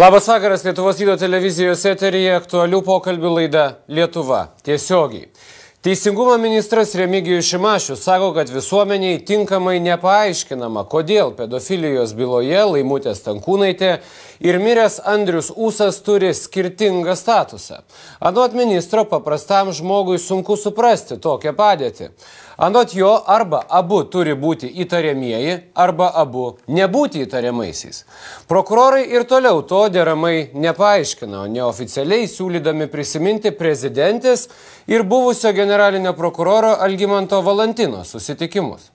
Labas vakaras, Lietuvos ryto televizijos eteryje aktualių pokalbių laida Lietuva tiesiogiai. Teisingumo ministras Remigijus Šimašius sako, kad visuomeniai tinkamai nepaaiškinama, kodėl pedofilijos byloje Laimutė Stankūnaitė ir miręs Andrius Ūsas turi skirtingą statusą. Anot ministro, paprastam žmogui sunku suprasti tokią padėtį. Anot jo, arba abu turi būti įtariamieji, arba abu nebūti įtariamaisiais. Prokurorai ir toliau to deramai nepaaiškino, neoficialiai siūlydami prisiminti prezidentės ir buvusio generalinio prokuroro Algimanto Valantino susitikimus.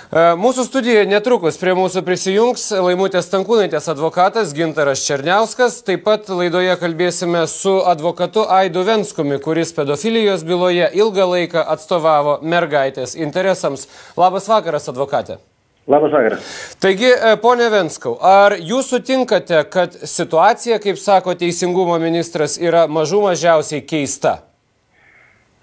Mūsų studijoje netrukus prie mūsų prisijungs Laimutės Stankūnaitės advokatas Gintaras Černiauskas. Taip pat laidoje kalbėsime su advokatu Aidu Venskumi, kuris pedofilijos byloje ilgą laiką atstovavo mergaitės interesams. Labas vakaras, advokate. Labas vakaras. Taigi, ponė Venskau, ar jūs sutinkate, kad situacija, kaip sako Teisingumo ministras, yra mažų mažiausiai keista?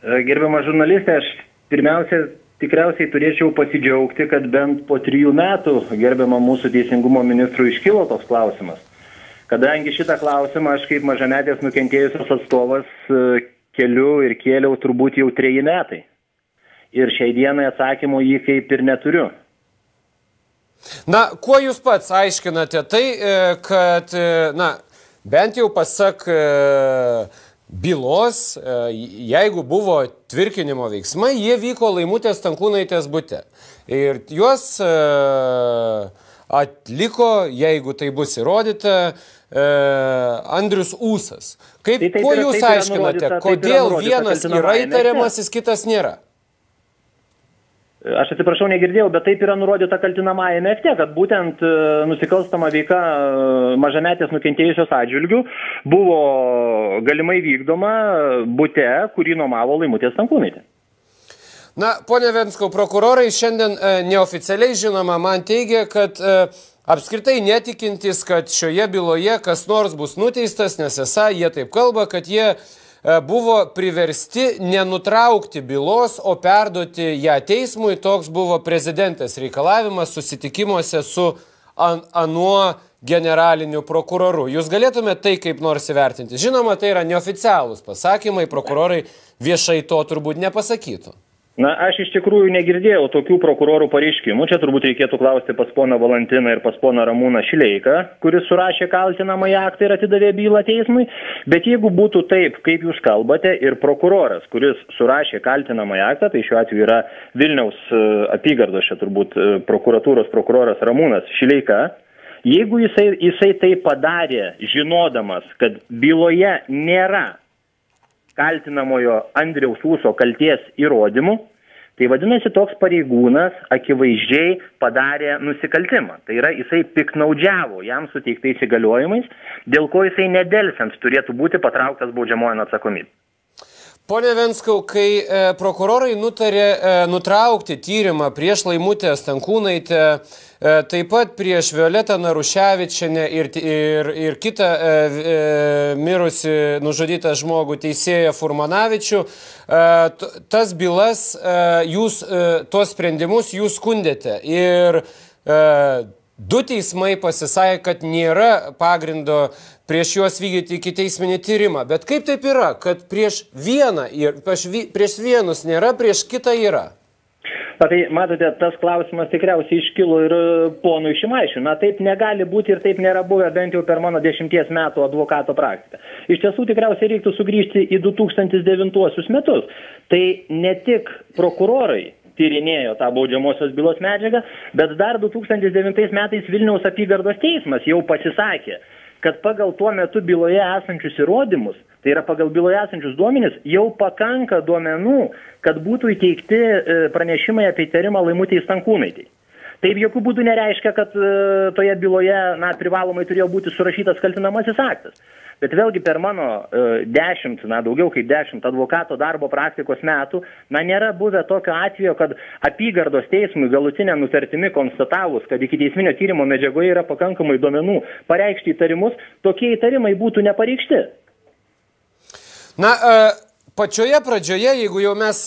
Gerbiama žurnalistė, aš pirmiausia tikriausiai turėčiau pasidžiaugti, kad bent po 3 metų gerbiama mūsų Teisingumo ministrų iškilo toks klausimas. Kadangi šitą klausimą aš kaip mažametės nukentėjusios atstovas keliu ir kėliau turbūt jau 3 metai. Ir šiai dienai atsakymo jį kaip ir neturiu. Na, kuo jūs pats aiškinate tai, kad, na, bent jau pasak bylos, jeigu buvo tvirkinimo veiksmai, jie vyko Laimutės Stankūnaitės bute. Ir juos atliko, jeigu tai bus įrodyta, Andrius Ūsas. Kuo jūs aiškinate, kodėl vienas yra įtariamasis, kitas nėra? Aš atsiprašau, negirdėjau, bet taip yra nurodyta kaltinamajame akte, kad būtent nusikalstama veika mažametės nukentėjusios atžvilgių buvo galimai vykdoma bute, kurį nuomavo Laimutė Stankūnaitė. Na, ponė Venskau, prokurorai šiandien neoficialiai, žinoma, man teigia, kad apskritai netikintis, kad šioje byloje kas nors bus nuteistas, nes esą jie taip kalba, kad jie buvo priversti nenutraukti bylos, o perduoti ją teismui. Toks buvo prezidentės reikalavimas susitikimuose su anuo generaliniu prokuroru. Jūs galėtumėte tai kaip nors įvertinti? Žinoma, tai yra neoficialūs pasakymai, prokurorai viešai to turbūt nepasakytų. Na, aš iš tikrųjų negirdėjau tokių prokurorų pareiškimų. Čia turbūt reikėtų klausti pas poną Valantiną ir pas poną Ramūną Šileiką, kuris surašė kaltinamąjį aktą ir atidavė bylą teismui. Bet jeigu būtų taip, kaip jūs kalbate, ir prokuroras, kuris surašė kaltinamąjį aktą, tai šiuo atveju yra Vilniaus apygardos, čia turbūt prokuratūros prokuroras Ramūnas Šileika, jeigu jisai tai padarė, žinodamas, kad byloje nėra kaltinamojo Andriaus Ūso kalties įrodymų, tai vadinasi, toks pareigūnas akivaizdžiai padarė nusikaltimą. Tai yra, jisai piknaudžiavo jam suteiktais įgaliojimais, dėl ko jisai nedelsiant turėtų būti patrauktas baudžiamojon atsakomybėn. Pone Venskau, kai prokurorai nutarė nutraukti tyrimą prieš Laimutę Stankūnaitę, taip pat prieš Violetą Naruševičienę ir kitą mirusi nužudytą žmogų teisėją Furmanavičių, tas bylas, tuos sprendimus jūs skundėte. Ir 2 teismai pasisakė, kad nėra pagrindo prieš juos vykdyti ikiteisminį tyrimą. Bet kaip taip yra, kad prieš vienus nėra, prieš kitą yra? Na, tai, matote, tas klausimas tikriausiai iškilo ir ponui Šimašiui. Na, taip negali būti ir taip nėra buvę bent jau per mano 10 metų advokato praktiką. Iš tiesų, tikriausiai reiktų sugrįžti į 2009 metus. Tai ne tik prokurorai tyrinėjo tą baudžiamosios bylos medžiagą, bet dar 2009 metais Vilniaus apygardos teismas jau pasisakė, kad pagal tuo metu byloje esančius įrodymus, tai yra pagal byloje esančius duomenis, jau pakanka duomenų, kad būtų įteikti pranešimai apie įtarimą Laimutei Stankūnaitei. Taip jokių būdų nereiškia, kad toje byloje privalomai turėjo būti surašytas kaltinamasis aktas. Bet vėlgi per mano 10, daugiau kaip 10 advokato darbo praktikos metų, nėra buvę tokio atvejo, kad apygardos teismui galutinę nutartimi konstatavus, kad ikiteisminio tyrimo medžiagoje yra pakankamai duomenų pareikšti įtarimus, tokie įtarimai būtų nepareikšti. Na, pačioje pradžioje, jeigu jau mes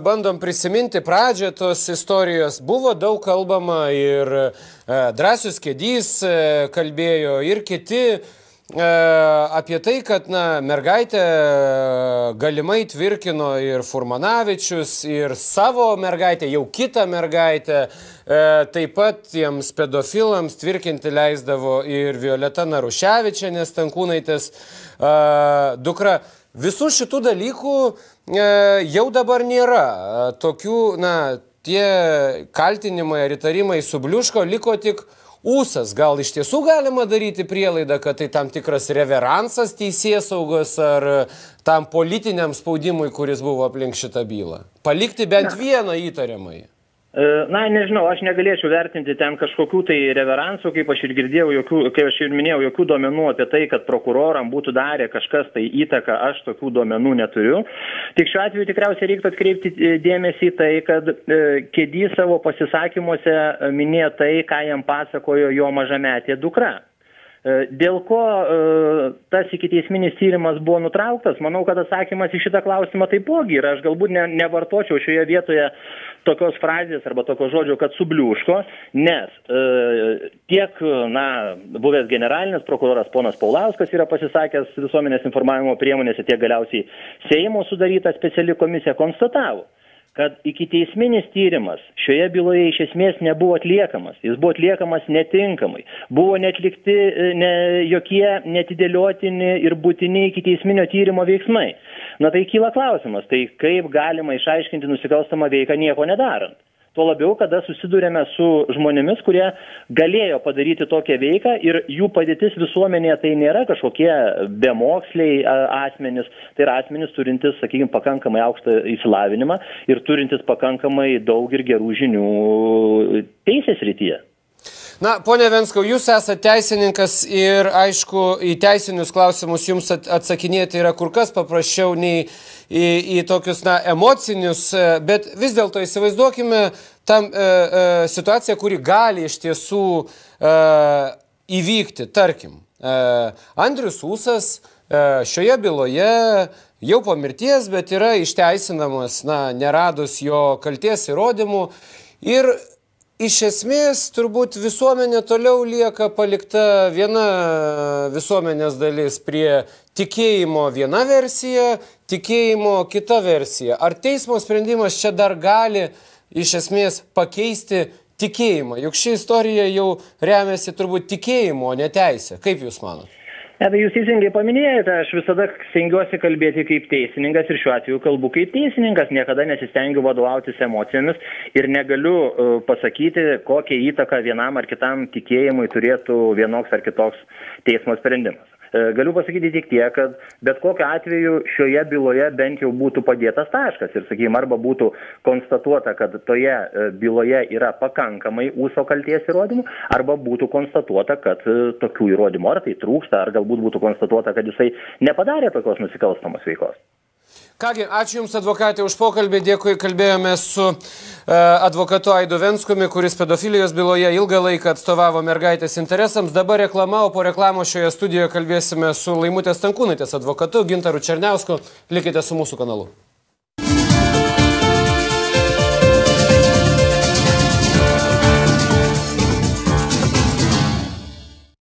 bandom prisiminti pradžią tos istorijos, buvo daug kalbama ir Drąsius Kedys kalbėjo, ir kiti apie tai, kad mergaitė galimai tvirkino ir Furmanavičius, ir savo mergaitę, jau kitą mergaitę, taip pat tiems pedofilams tvirkinti leisdavo ir Violeta Naruševičienė Stankūnaitės dukra. Visų šitų dalykų jau dabar nėra. Tokių, tie kaltinimai ar įtarimai subliuško, liko tik ūsas. Gal iš tiesų galima daryti prielaidą, kad tai tam tikras reveransas teisėsaugos ar tam politiniam spaudimui, kuris buvo aplink šitą bylą? Palikti bent vieną įtariamąjį. Nežinau, aš negalėčiau vertinti ten kažkokių tai reveransų, kaip aš ir girdėjau, kaip aš ir minėjau, jokių duomenų apie tai, kad prokuroram būtų darę kažkas tai įtaką, aš tokių duomenų neturiu. Tik šiuo atveju tikriausiai reiktų atkreipti dėmesį į tai, kad Kedys savo pasisakymuose minėjo tai, ką jam pasakojo jo mažametė dukra. Dėl ko tas ikiteisminis tyrimas buvo nutrauktas, manau, kad atsakymas į šitą klausimą taipogi yra. Aš galbūt nevartočiau šioje vietoje tokios frazės arba tokio žodžio, kad subliūško, nes tiek buvęs generalinis prokuroras ponas Paulauskas yra pasisakęs visuomenės informavimo priemonėse, tiek galiausiai Seimo sudaryta speciali komisija konstatavo, kad ikiteisminis tyrimas šioje byloje iš esmės nebuvo atliekamas. Jis buvo atliekamas netinkamai. Buvo neatlikti jokie netidėliotini ir būtini ikiteisminio tyrimo veiksmai. Tai kyla klausimas, tai kaip galima išaiškinti nusikalstamą veiką nieko nedarant? Tuo labiau, kada susidurėme su žmonėmis, kurie galėjo padaryti tokią veiką ir jų padėtis visuomenėje tai nėra kažkokie bemoksliai asmenys, tai yra asmenys turintis, sakykime, pakankamai aukštą išsilavinimą ir turintis pakankamai daug ir gerų žinių teisės srityje. Pone Venskau, jūs esate teisininkas ir, aišku, į teisinius klausimus jums atsakinėti yra kur kas paprasčiau nei į tokius, emocinius, bet vis dėlto įsivaizduokime tam situaciją, kuri gali iš tiesų įvykti. Tarkim, Andrius Ūsas šioje byloje jau po mirties, bet yra išteisinamas, neradus jo kalties įrodymų ir iš esmės, turbūt visuomenė toliau lieka palikta viena visuomenės dalis prie tikėjimo viena versija, tikėjimo kita versija. Ar teismo sprendimas čia dar gali iš esmės pakeisti tikėjimą? Juk ši istorija jau remiasi turbūt tikėjimo, o ne teisė. Kaip Jūs manot? Tai Jūs teisingai paminėjote, aš visada stengiuosi kalbėti kaip teisininkas ir šiuo atveju kalbu kaip teisininkas, niekada nesistengiu vadovautis emocijomis ir negaliu pasakyti, kokią įtaką vienam ar kitam tikėjimui turėtų vienoks ar kitoks teismo sprendimas. Galiu pasakyti tik tiek, kad bet kokiu atveju šioje byloje bent jau būtų padėtas taškas ir, sakykime, arba būtų konstatuota, kad toje byloje yra pakankamai Ūso kalties įrodymų, arba būtų konstatuota, kad tokių įrodymų ar tai trūksta, ar galbūt būtų konstatuota, kad jisai nepadarė tokios nusikalstamos veikos. Kągi, ačiū Jums, advokatė, už pokalbį. Dėkui, kalbėjome su advokatu Aidu Venskumi, kuris pedofilijos byloje ilgą laiką atstovavo mergaitės interesams. Dabar reklama, o po reklamos šioje studijoje kalbėsime su Laimutės Stankūnaitės advokatu Gintaru Černiausku. Likite su mūsų kanalu.